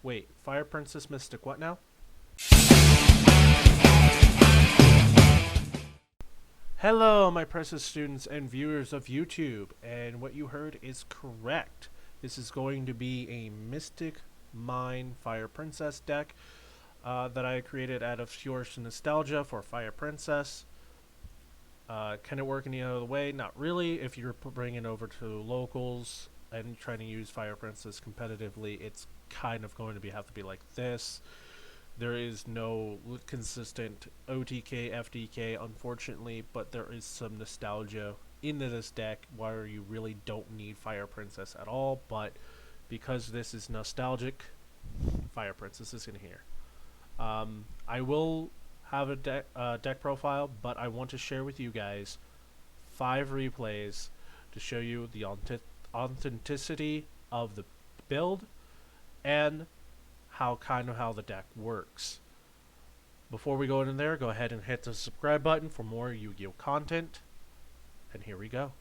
Wait, Fire Princess Mystic what now? Hello, my precious students and viewers of YouTube, and what you heard is correct. This is going to be a Mystic Mine Fire Princess deck that I created out of pure nostalgia for Fire Princess. Can it work any other way? Not really. If you're bringing it over to locals and trying to use Fire Princess competitively, it's kind of going to have to be like this. There is no consistent OTK, FDK, unfortunately, but there is some nostalgia into this deck where you really don't need Fire Princess at all, but because this is nostalgic, Fire Princess is in here. I will have a deck profile, but I want to share with you guys 5 replays to show you the authenticity of the build and how the deck works. Before we go in there, go ahead and hit the subscribe button for more Yu-Gi-Oh content, and here we go.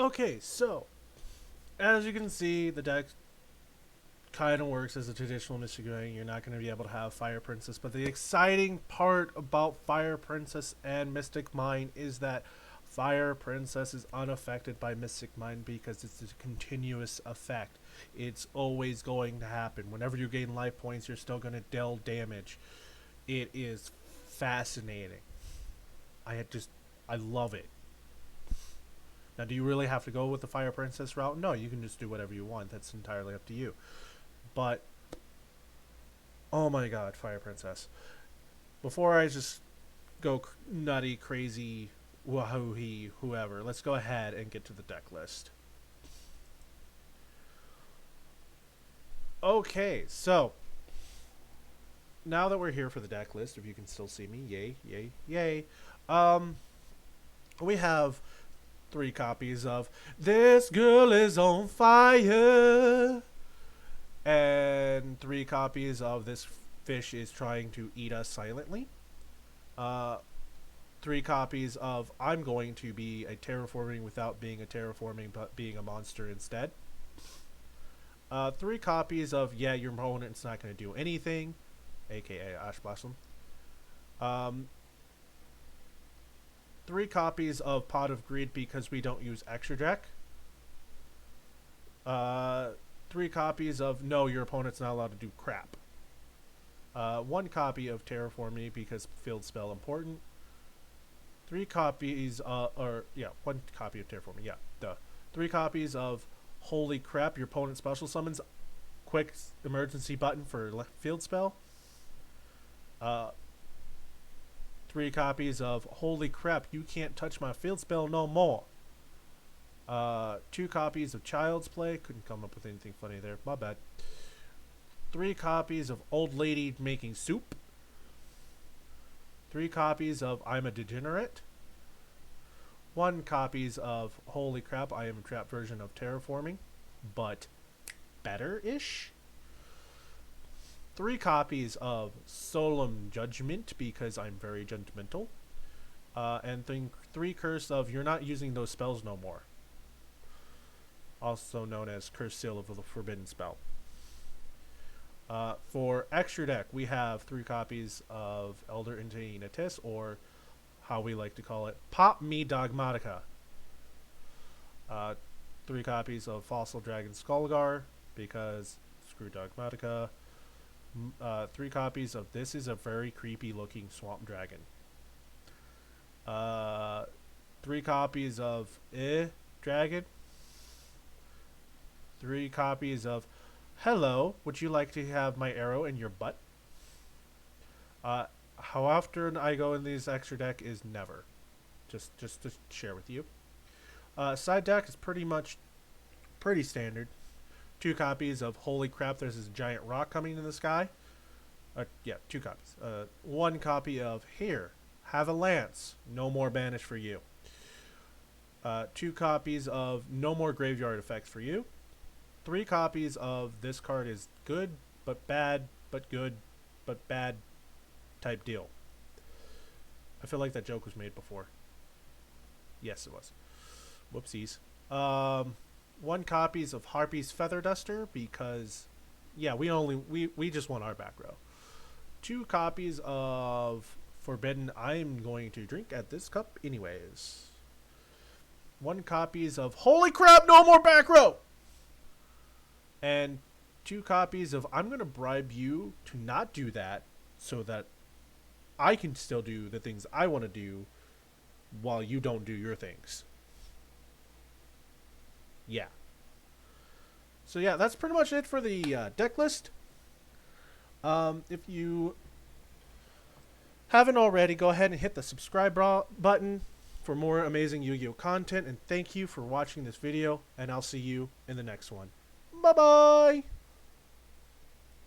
Okay, so as you can see, the deck kind of works as a traditional Mystic Dragon. You're not going to be able to have Fire Princess, but the exciting part about Fire Princess and Mystic Mine is that Fire Princess is unaffected by Mystic Mine because it's a continuous effect. It's always going to happen. Whenever you gain life points, you're still going to deal damage. It is fascinating. I love it. Now, do you really have to go with the Fire Princess route? No, you can just do whatever you want. That's entirely up to you. But, oh my god, Fire Princess. Before I just go nutty, crazy, wahoo-hee, whoever, let's go ahead and get to the deck list. Okay, so, now that we're here for the deck list, if you can still see me, yay, yay, yay. We have 3 copies of This Girl Is On Fire, and 3 copies of This Fish Is Trying to Eat Us Silently, 3 copies of I'm Going to Be a Terraforming Without Being a Terraforming but Being a Monster Instead, 3 copies of Yeah, Your Opponent's Not Going to Do Anything, aka Ash Blossom, 3 copies of Pot of Greed because we don't use extra deck. 3 copies of No, Your Opponent's Not Allowed to Do Crap. 1 copy of Terraform Me because Field Spell Important. 3 copies, 1 copy of Terraform Me, 3 copies of Holy Crap, Your Opponent Special Summons. Quick emergency button for Field Spell. 3 copies of Holy Crap, You Can't Touch My Field Spell No More. 2 copies of Child's Play. Couldn't come up with anything funny there. My bad. 3 copies of Old Lady Making Soup. 3 copies of I'm a Degenerate. 1 copies of Holy Crap, I Am a Trapped version of Terraforming, but better-ish. 3 copies of Solemn Judgment because I'm very judgmental. And 3 Curse of You're Not Using Those Spells No More, also known as Curse Seal of the Forbidden Spell. For extra deck, we have 3 copies of Elder Intenitis, or how we like to call it, Pop Me Dogmatica. 3 copies of Fossil Dragon Skullgar because screw Dogmatica. 3 copies of This Is a Very Creepy Looking Swamp Dragon. 3 copies of Dragon. 3 copies of Hello, would you like to have my arrow in your butt? How often I go in these extra deck is never. Just to share with you. Side deck is pretty standard. 2 copies of Holy Crap, There's This Giant Rock Coming in the Sky. 2 copies. 1 copy of Here, Have a Lance, No More Banish for you. 2 copies of No More Graveyard Effects for you. 3 copies of This Card is Good, but Bad, but Good, but Bad type deal. I feel like that joke was made before. Yes, it was. Whoopsies. 1 copies of Harpy's Feather Duster because, yeah, we just want our back row. 2 copies of Forbidden I'm Going to Drink at This Cup Anyways. 1 copies of Holy Crap, No More Back Row! And 2 copies of I'm going to bribe you to not do that so that I can still do the things I want to do while you don't do your things. Yeah. So yeah, that's pretty much it for the deck list. If you haven't already, go ahead and hit the subscribe button for more amazing Yu-Gi-Oh content. And thank you for watching this video, and I'll see you in the next one. Bye-bye!